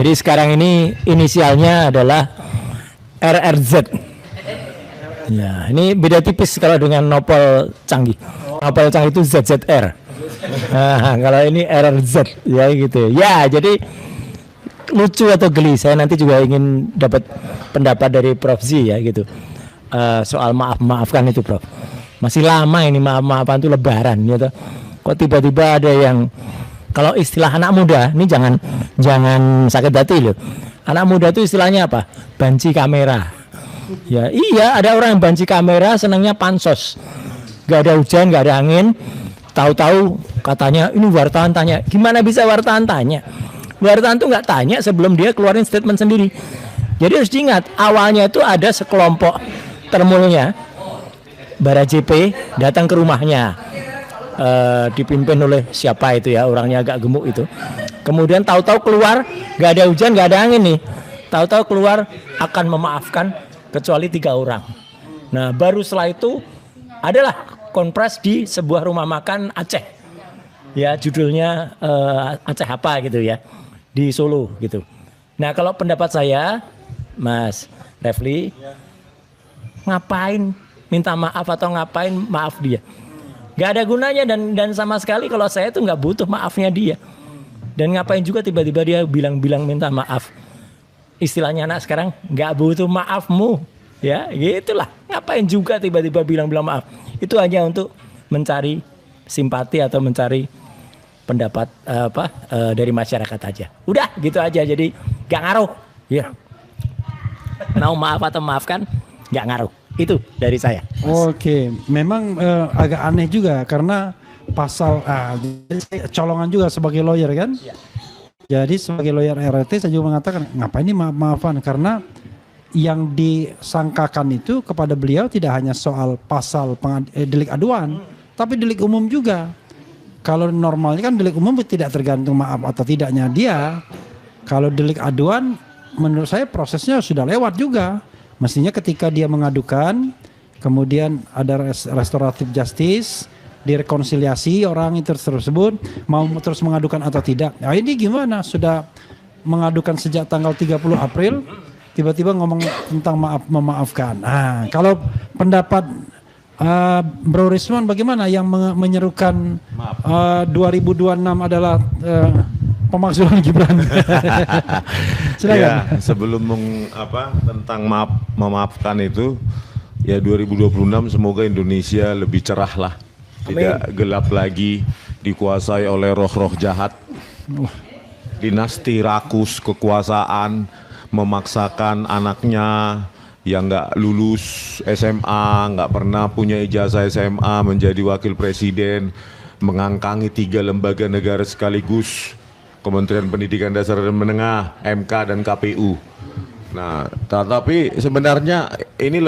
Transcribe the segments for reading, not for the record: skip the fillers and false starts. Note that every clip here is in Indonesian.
Jadi sekarang ini inisialnya adalah RRZ. Ya, ini beda tipis kalau dengan Nopal Canggih. Nopal Canggih itu ZZR. Nah, kalau ini RRZ ya gitu. Ya, jadi lucu atau geli. Saya nanti juga ingin dapat pendapat dari Prof Z ya gitu. Soal maafkan itu, Prof. Masih lama ini maafan itu lebaran gitu. Kok tiba-tiba ada yang, kalau istilah anak muda, ini jangan sakit hati loh. Anak muda itu istilahnya apa? Banci kamera. Ya iya, ada orang yang banci kamera, senangnya pansos. Gak ada hujan, gak ada angin. Tahu-tahu katanya ini wartawan tanya. Gimana bisa wartawan tanya? Wartawan tuh nggak tanya sebelum dia keluarin statement sendiri. Jadi harus diingat, awalnya itu ada sekelompok termulnya Bara JP datang ke rumahnya. Dipimpin oleh siapa itu ya, orangnya agak gemuk itu. Kemudian tahu-tahu keluar, nggak ada hujan, nggak ada angin nih. Tahu-tahu keluar akan memaafkan kecuali 3 orang. Nah, baru setelah itu adalah konpres di sebuah rumah makan Aceh. Ya, judulnya Aceh apa gitu ya, di Solo gitu. Nah, kalau pendapat saya, Mas Refli, ngapain minta maaf atau ngapain maaf dia? Gak ada gunanya dan sama sekali kalau saya tuh nggak butuh maafnya dia. Dan ngapain juga tiba-tiba dia bilang minta maaf. Istilahnya anak sekarang nggak butuh maafmu, ya gitulah. Ngapain juga tiba-tiba bilang maaf? Itu hanya untuk mencari simpati atau mencari pendapat dari masyarakat aja. Udah gitu aja. Jadi nggak ngaruh. Ya. Mau maaf atau maafkan nggak ngaruh. Itu dari saya. Oke, memang agak aneh juga karena pasal colongan juga sebagai lawyer kan. Ya. Jadi sebagai lawyer RT saya juga mengatakan ngapain ini maafan, karena yang disangkakan itu kepada beliau tidak hanya soal pasal delik aduan, tapi delik umum juga. Kalau normalnya kan delik umum tidak tergantung maaf atau tidaknya dia. Kalau delik aduan menurut saya prosesnya sudah lewat juga. Mestinya ketika dia mengadukan, kemudian ada restoratif justice, direkonsiliasi orang itu tersebut, mau terus mengadukan atau tidak. Nah ini gimana? Sudah mengadukan sejak tanggal 30 April, tiba-tiba ngomong tentang memaafkan. Nah, kalau pendapat Bro Risman bagaimana yang menyerukan 2026 adalah pemakzulan Gibran? Silakan. Ya, sebelum tentang memaafkan itu, ya 2026 semoga Indonesia lebih cerah lah, tidak gelap lagi, dikuasai oleh roh-roh jahat, dinasti rakus kekuasaan, memaksakan anaknya yang nggak lulus SMA, nggak pernah punya ijazah SMA menjadi wakil presiden, mengangkangi 3 lembaga negara sekaligus, Kementerian Pendidikan Dasar dan Menengah, MK dan KPU. Nah, tapi sebenarnya ini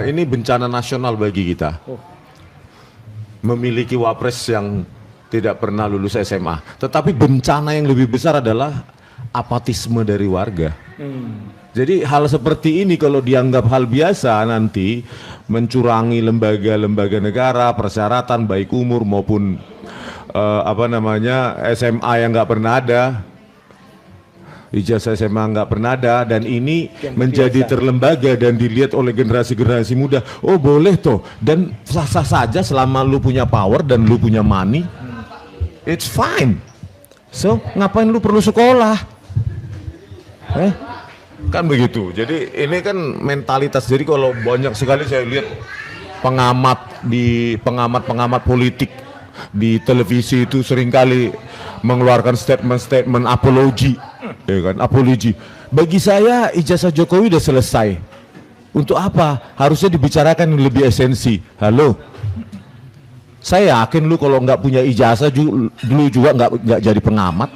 ini bencana nasional bagi kita. Memiliki wapres yang tidak pernah lulus SMA. Tetapi bencana yang lebih besar adalah apatisme dari warga. Jadi hal seperti ini kalau dianggap hal biasa nanti mencurangi lembaga-lembaga negara, persyaratan baik umur maupun SMA yang nggak pernah ada, ijazah SMA nggak pernah ada, dan ini menjadi terlembaga dan dilihat oleh generasi-generasi muda. Oh boleh toh, dan sah-sah saja selama lu punya power dan lu punya money, it's fine. So ngapain lu perlu sekolah? Kan begitu. Jadi ini kan mentalitas. Jadi kalau banyak sekali saya lihat pengamat politik di televisi itu seringkali mengeluarkan statement apologi, ya kan? Apologi. Bagi saya ijazah Jokowi udah selesai. Untuk apa? Harusnya dibicarakan yang lebih esensi. Halo, saya yakin lu kalau nggak punya ijazah dulu juga nggak jadi pengamat.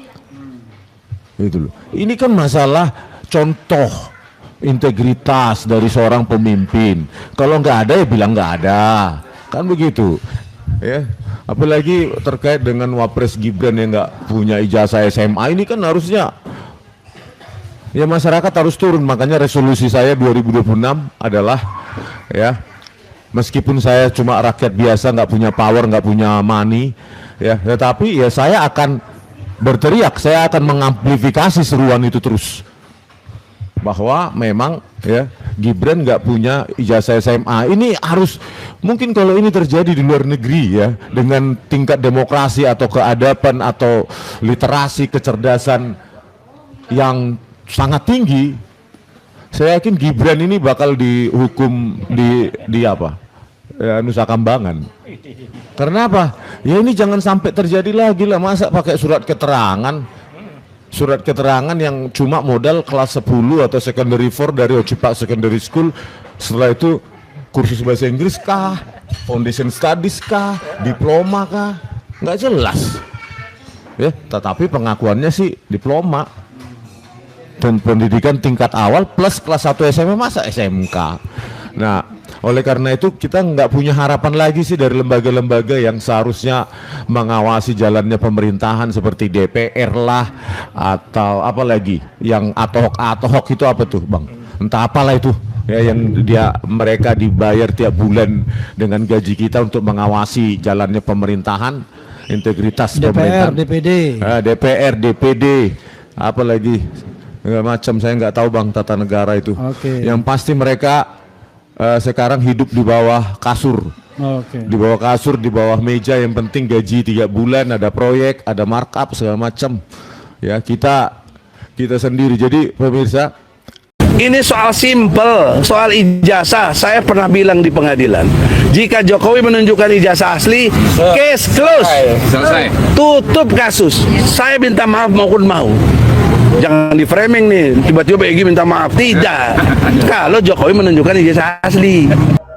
Itu loh. Ini kan masalah contoh integritas dari seorang pemimpin. Kalau nggak ada ya bilang nggak ada, kan begitu. Ya. Apalagi terkait dengan Wapres Gibran yang nggak punya ijazah SMA, ini kan harusnya ya masyarakat harus turun. Makanya resolusi saya 2026 adalah ya, meskipun saya cuma rakyat biasa, nggak punya power, nggak punya money, ya, tetapi ya saya akan berteriak, saya akan mengamplifikasi seruan itu terus. Bahwa memang ya Gibran nggak punya ijazah SMA. Ini harus, mungkin kalau ini terjadi di luar negeri ya, dengan tingkat demokrasi atau keadaban atau literasi kecerdasan yang sangat tinggi, saya yakin Gibran ini bakal dihukum di apa? Ya, Nusa Kambangan. Karena apa? Ya ini jangan sampai terjadi lagi lah, masa pakai surat keterangan yang cuma modal kelas 10 atau secondary 4 dari Ocipak Secondary School. Setelah itu kursus bahasa Inggris kah, foundation studies kah, diploma kah, nggak jelas ya, tetapi pengakuannya sih diploma dan pendidikan tingkat awal plus kelas 1 SMA, masa SMK. Nah, oleh karena itu kita nggak punya harapan lagi sih dari lembaga-lembaga yang seharusnya mengawasi jalannya pemerintahan seperti DPR lah, atau apa lagi yang ad hoc itu apa tuh Bang? Entah apalah itu ya, yang mereka dibayar tiap bulan dengan gaji kita untuk mengawasi jalannya pemerintahan, integritas DPR, pemerintahan. DPD. DPR, DPD, apa lagi? Macam saya nggak tahu Bang tata negara itu. Yang pasti mereka sekarang hidup di bawah kasur. Di bawah kasur, di bawah meja, yang penting gaji 3 bulan, ada proyek, ada markup segala macam. Ya, kita sendiri. Jadi pemirsa, ini soal simpel, soal ijazah. Saya pernah bilang di pengadilan, jika Jokowi menunjukkan ijazah asli, case close, selesai, tutup kasus. Saya minta maaf maupun mau. Jangan di framing nih, tiba-tiba Egy minta maaf. Tidak. Kalau Jokowi menunjukkan ijazah asli.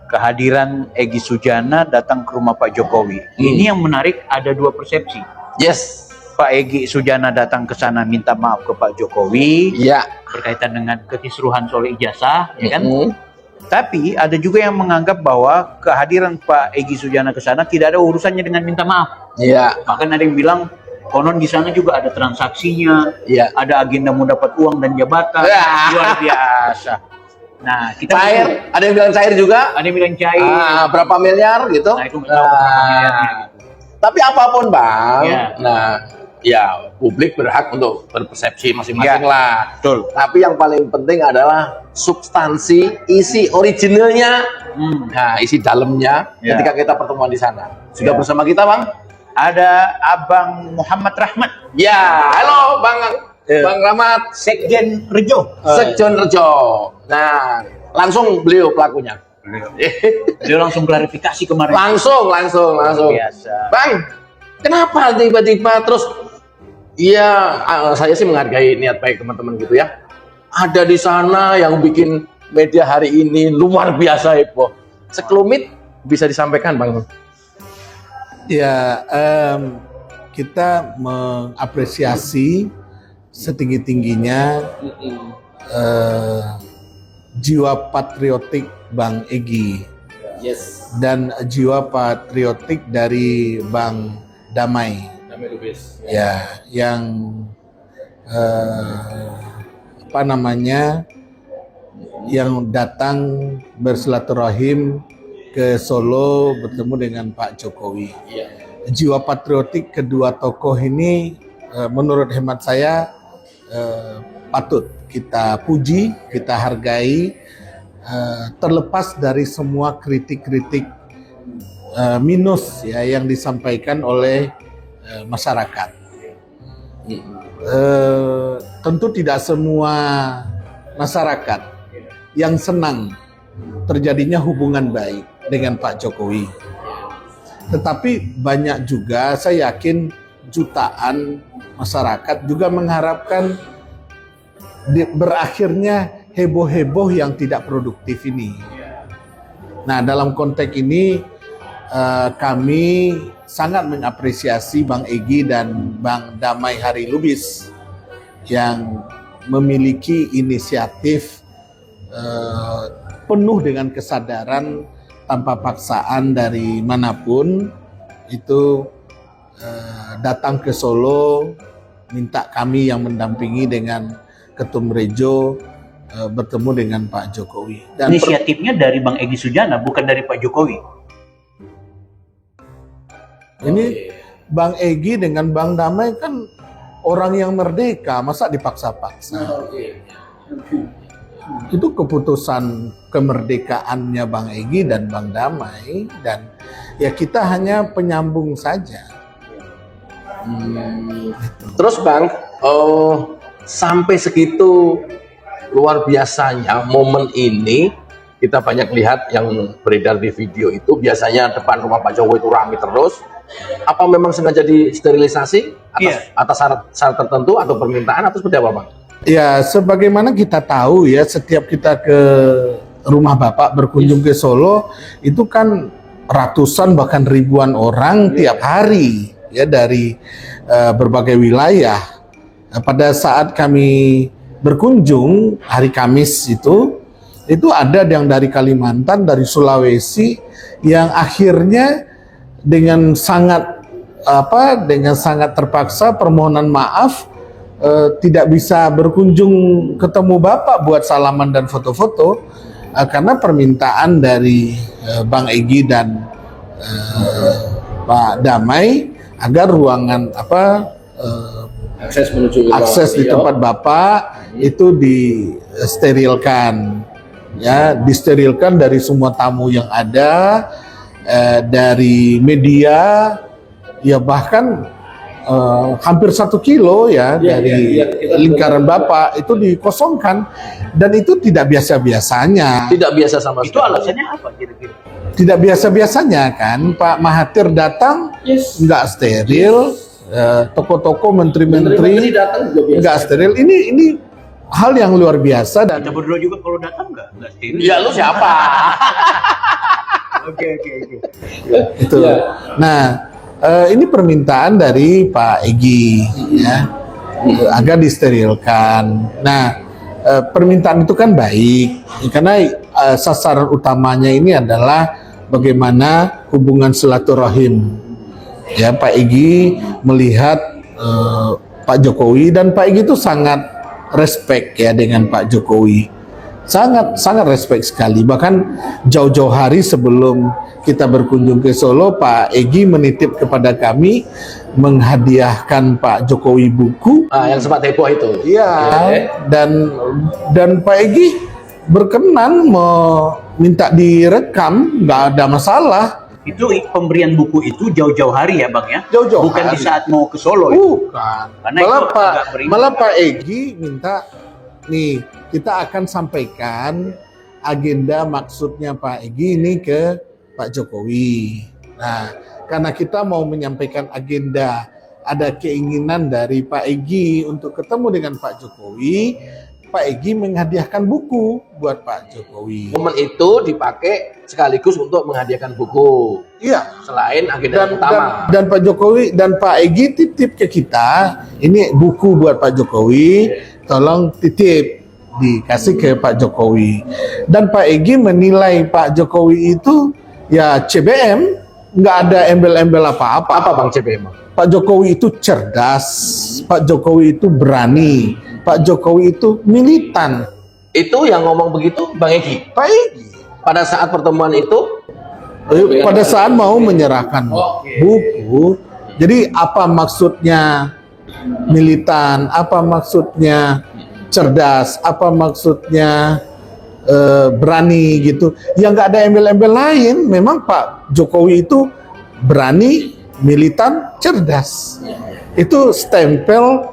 Kehadiran Egy Sujana datang ke rumah Pak Jokowi. Ini yang menarik, ada 2 persepsi. Yes. Pak Egy Sujana datang ke sana minta maaf ke Pak Jokowi. Ya. Berkaitan dengan kekisruhan soal ijazah, ya kan? Tapi ada juga yang menganggap bahwa kehadiran Pak Egy Sujana ke sana tidak ada urusannya dengan minta maaf. Iya. Bahkan ada yang bilang konon di sana juga ada transaksinya, ada agenda mau dapat uang dan jabatan, luar biasa. Nah, kita cair, ada yang bilang cair juga, ada yang bilang cair. Berapa miliar gitu? Nah, itu berapa miliarnya gitu. Tapi apapun Bang, Ya. Ya publik berhak untuk berpersepsi masing-masing lah. Betul. Tapi yang paling penting adalah substansi, isi originalnya, nah isi dalamnya ketika kita pertemuan di sana. Sudah bersama kita Bang? Ada Abang Muhammad Rahmat. Ya, halo Bang Rahmat. Sekjen Rejo. Sekjen Rejo. Nah, langsung beliau pelakunya. Dia langsung klarifikasi kemarin. Langsung. Biasa. Bang, kenapa tiba-tiba terus? Iya, saya sih menghargai niat baik teman-teman gitu ya. Ada di sana yang bikin media hari ini luar biasa heboh. Sekelumit bisa disampaikan Bang? Ya, kita mengapresiasi setinggi-tingginya jiwa patriotik Bang Egy, dan jiwa patriotik dari Bang Damai, ya, yang yang datang bersilaturahim ke Solo bertemu dengan Pak Jokowi. Jiwa patriotik kedua tokoh ini menurut hemat saya patut kita puji, kita hargai, terlepas dari semua kritik-kritik minus ya yang disampaikan oleh masyarakat. Tentu tidak semua masyarakat yang senang terjadinya hubungan baik dengan Pak Jokowi. Tetapi banyak juga, saya yakin jutaan masyarakat juga mengharapkan berakhirnya heboh-heboh yang tidak produktif ini. Nah, dalam konteks ini kami sangat mengapresiasi Bang Egy dan Bang Damai Hari Lubis yang memiliki inisiatif penuh dengan kesadaran tanpa paksaan dari manapun itu datang ke Solo, minta kami yang mendampingi dengan Ketum Rejo bertemu dengan Pak Jokowi. Dan inisiatifnya dari Bang Egy Sujana, bukan dari Pak Jokowi. Ini Bang Egy dengan Bang Damai kan orang yang merdeka, masa dipaksa-paksa? Itu keputusan kemerdekaannya Bang Egy dan Bang Damai, dan ya kita hanya penyambung saja. Terus Bang, sampai segitu luar biasanya momen ini, kita banyak lihat yang beredar di video itu, biasanya depan rumah Pak Jokowi itu ramai terus. Apa memang sengaja disterilisasi atas syarat tertentu atau permintaan atau seperti apa Bang? Ya, sebagaimana kita tahu ya, setiap kita ke rumah Bapak berkunjung ke Solo, itu kan ratusan bahkan ribuan orang tiap hari ya dari berbagai wilayah. Pada saat kami berkunjung hari Kamis itu ada yang dari Kalimantan, dari Sulawesi, yang akhirnya dengan sangat terpaksa permohonan maaf tidak bisa berkunjung ketemu Bapak buat salaman dan foto-foto karena permintaan dari Bang Egy dan Pak Damai agar ruangan akses di tempat Bapak itu disterilkan, ya, disterilkan dari semua tamu yang ada, dari media, ya bahkan hampir 1 kilo ya dari lingkaran Bapak itu dikosongkan, dan itu tidak biasa-biasanya. Tidak biasa sama Itu alasannya apa kira-kira? Tidak biasa-biasanya kan, Pak Mahathir datang nggak steril, toko-toko menteri-menteri nggak steril. Ini hal yang luar biasa. Dan Kita berdua juga kalau datang nggak steril. Ya lu siapa? Oke. itu. Nah, ini permintaan dari Pak Egy ya, agar disterilkan. Nah, permintaan itu kan baik karena sasaran utamanya ini adalah bagaimana hubungan silaturahim. Ya, Pak Egy melihat Pak Jokowi, dan Pak Egy itu sangat respect ya dengan Pak Jokowi. Sangat respect sekali. Bahkan jauh-jauh hari sebelum kita berkunjung ke Solo, Pak Egy menitip kepada kami menghadiahkan Pak Jokowi buku. Yang sempat heboh itu. Iya. Dan Pak Egy berkenan minta direkam, nggak ada masalah. Itu pemberian buku itu jauh-jauh hari ya Bang ya? Jauh-jauh Bukan hari. di saat mau ke Solo itu. Bukan. Karena Malah itu agak berimbas. malah Pak Egy minta, nih kita akan sampaikan agenda maksudnya Pak Egy ini ke Pak Jokowi. Nah, karena kita mau menyampaikan agenda, ada keinginan dari Pak Egy untuk ketemu dengan Pak Jokowi, Pak Egy menghadiahkan buku buat Pak Jokowi. Momen itu dipakai sekaligus untuk menghadiahkan buku. Iya. Selain agenda utama. Dan Pak Jokowi dan Pak Egy titip ke kita, ini buku buat Pak Jokowi, tolong titip dikasih ke Pak Jokowi. Dan Pak Egy menilai Pak Jokowi itu ya CBM, nggak ada embel-embel apa-apa. Apa Bang CBM? Pak Jokowi itu cerdas, Pak Jokowi itu berani, Pak Jokowi itu militan. Itu yang ngomong begitu Bang Egy. Pak Egy Pada saat pertemuan itu pada saat mau menyerahkan buku, jadi apa maksudnya militan, apa maksudnya cerdas, apa maksudnya berani gitu. Yang nggak ada embel-embel lain, memang Pak Jokowi itu berani, militan, cerdas. Itu stempel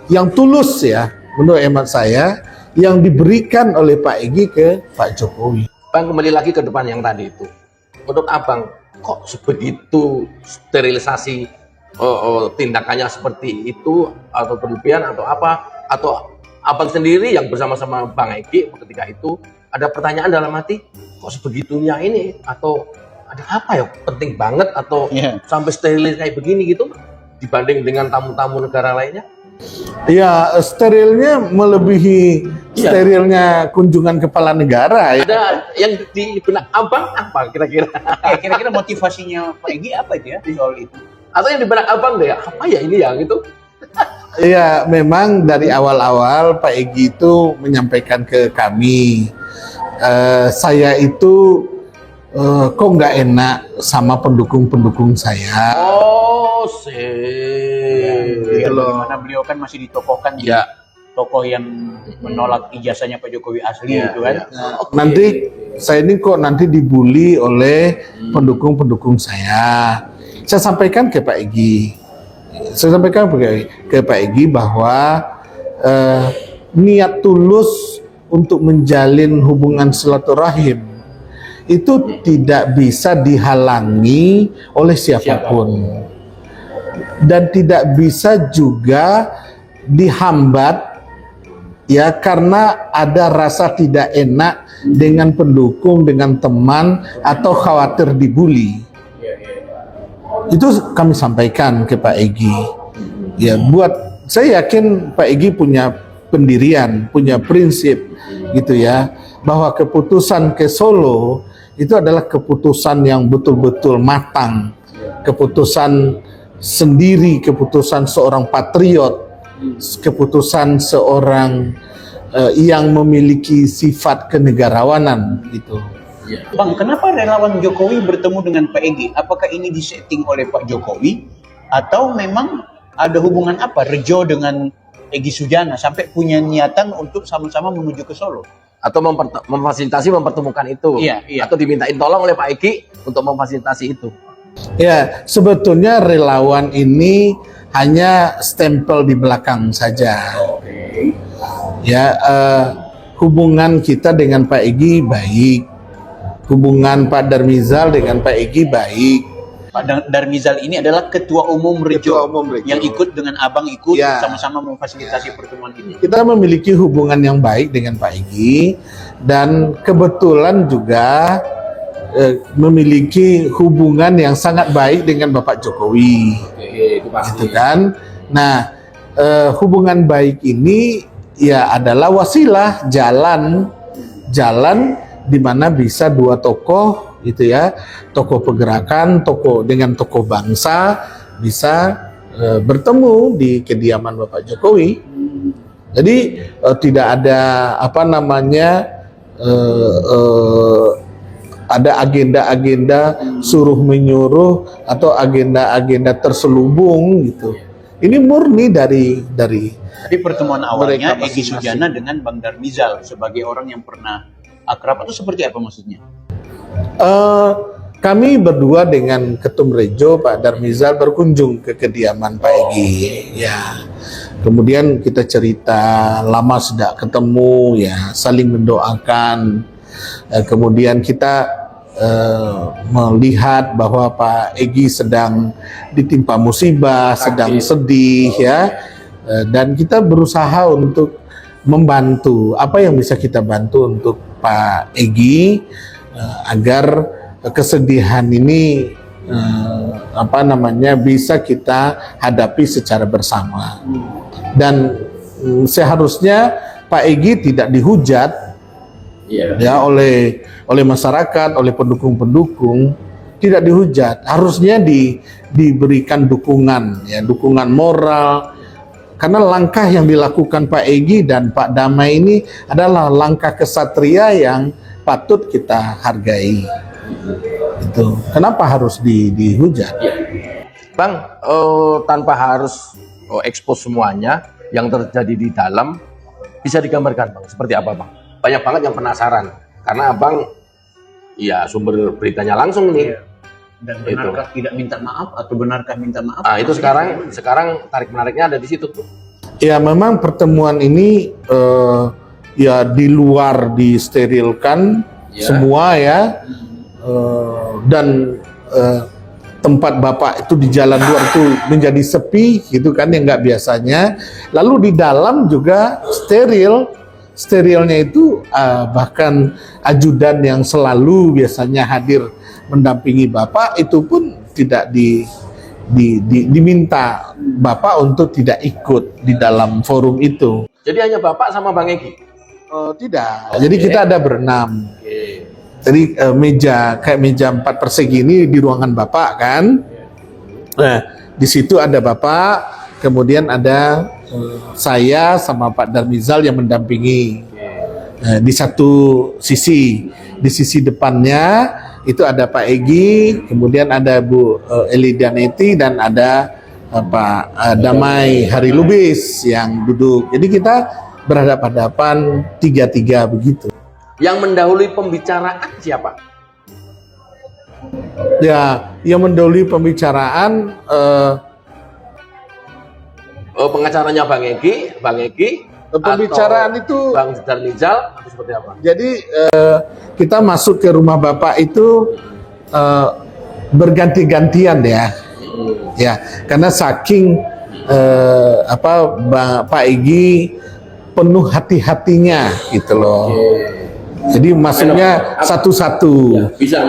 yang tulus ya, menurut hemat saya, yang diberikan oleh Pak Egy ke Pak Jokowi. Bang, kembali lagi ke depan yang tadi itu. Menurut Abang, kok sebegitu sterilisasi tindakannya seperti itu, atau berlebihan atau apa? Atau Abang sendiri yang bersama-sama Bang Egy ketika itu ada pertanyaan dalam hati, kok sebegitunya ini? Atau ada apa ya, penting banget atau sampai steril kayak begini gitu dibanding dengan tamu-tamu negara lainnya? Ya, sterilnya melebihi sterilnya kunjungan kepala negara. Ya. Ada yang di benak Abang apa kira-kira? Kira-kira motivasinya Pak Egy apa itu ya di soal itu? Atau yang di benak Abang deh, apa ya ini ya gitu? Ya, memang dari awal-awal Pak Egy itu menyampaikan ke kami, saya itu kok nggak enak sama pendukung-pendukung saya. Oh, Ya, bagaimana beliau kan masih ditokohkan Ya. tokoh yang menolak ijazahnya Pak Jokowi asli Ya, itu kan. Nanti saya ini kok nanti dibully oleh pendukung-pendukung saya. Saya sampaikan ke Pak Egy. Saya sampaikan ke Pak Egy bahwa niat tulus untuk menjalin hubungan silaturahim itu tidak bisa dihalangi oleh siapapun. Dan tidak bisa juga dihambat ya karena ada rasa tidak enak dengan pendukung, dengan teman, atau khawatir dibully. Itu kami sampaikan ke Pak Egy. Ya, buat saya yakin Pak Egy punya pendirian, punya prinsip gitu ya, bahwa keputusan ke Solo itu adalah keputusan yang betul-betul matang, keputusan sendiri, keputusan seorang patriot, keputusan seorang yang memiliki sifat kenegarawanan gitu. Bang, kenapa relawan Jokowi bertemu dengan Pak Egy? Apakah ini disetting oleh Pak Jokowi atau memang ada hubungan apa Rejo dengan Egy Sujana sampai punya niatan untuk sama-sama menuju ke Solo? Atau memfasilitasi mempertemukan itu. Iya. Atau dimintain tolong oleh Pak Egy untuk memfasilitasi itu. Ya, sebetulnya relawan ini hanya stempel di belakang saja. Ya, hubungan kita dengan Pak Egy baik, hubungan Pak Darmizal dengan Pak Egy baik. Pak Darmizal ini adalah ketua umum Rejo, yang ikut dengan abang ikut Ya. sama-sama memfasilitasi pertemuan ini. Kita memiliki hubungan yang baik dengan Pak Egy dan kebetulan juga memiliki hubungan yang sangat baik dengan Bapak Jokowi. Gitu kan. Nah, hubungan baik ini ya adalah wasilah jalan di mana bisa dua tokoh itu ya, tokoh pergerakan, tokoh dengan tokoh bangsa bisa bertemu di kediaman Bapak Jokowi. Jadi tidak ada apa namanya ada agenda-agenda suruh menyuruh atau agenda-agenda terselubung gitu. Ini murni dari Tapi pertemuan awalnya mereka Egy masing-masing. Sujana dengan Bang Darmizal sebagai orang yang pernah akrab atau seperti apa maksudnya? Kami berdua dengan Ketum Rejo Pak Darmizal berkunjung ke kediaman Pak Egy ya. Kemudian kita cerita lama sudah ketemu ya, saling mendoakan. Kemudian kita melihat bahwa Pak Egy sedang ditimpa musibah, sedang sedih ya, dan kita berusaha untuk membantu apa yang bisa kita bantu untuk Pak Egy agar kesedihan ini apa namanya bisa kita hadapi secara bersama. Dan seharusnya Pak Egy tidak dihujat ya oleh masyarakat, oleh pendukung-pendukung, tidak dihujat, harusnya diberikan dukungan ya, dukungan moral, karena langkah yang dilakukan Pak Egy dan Pak Damai ini adalah langkah kesatria yang patut kita hargai. Itu kenapa harus dihujat? Bang, tanpa harus expose semuanya yang terjadi di dalam, bisa digambarkan Bang, seperti apa Bang? Banyak banget yang penasaran, karena Abang ya sumber beritanya langsung nih. Dan benarkah tidak minta maaf atau benarkah minta maaf? Nah, itu sekarang tarik menariknya ada di situ tuh. Ya memang pertemuan ini ya di luar disterilkan semua ya, dan tempat Bapak itu di jalan luar itu menjadi sepi gitu kan yang nggak biasanya. Lalu di dalam juga sterilnya itu bahkan ajudan yang selalu biasanya hadir mendampingi Bapak itu pun tidak diminta Bapak untuk tidak ikut di dalam forum itu. Jadi hanya Bapak sama Bang Egy? Tidak. Jadi kita ada berenam. Jadi kayak meja 4 persegi ini di ruangan Bapak kan. Nah, di situ ada Bapak, kemudian ada saya sama Pak Darmizal yang mendampingi. di satu sisi. Di sisi depannya itu ada Pak Egy, kemudian ada Bu Eli Daneti, dan ada Pak Damai Hari Lubis yang duduk. Jadi kita berhadapan-hadapan 3-3 begitu. Yang mendahului pembicaraan siapa? Ya, yang mendahului pembicaraan Pengacaranya Bang Egy, pembicaraan itu Bang Darmijal atau seperti apa? jadi kita masuk ke rumah Bapak itu berganti-gantian ya. Ya, karena saking Pak Egy penuh hati-hatinya gitu loh. Jadi masuknya satu-satu. Bisa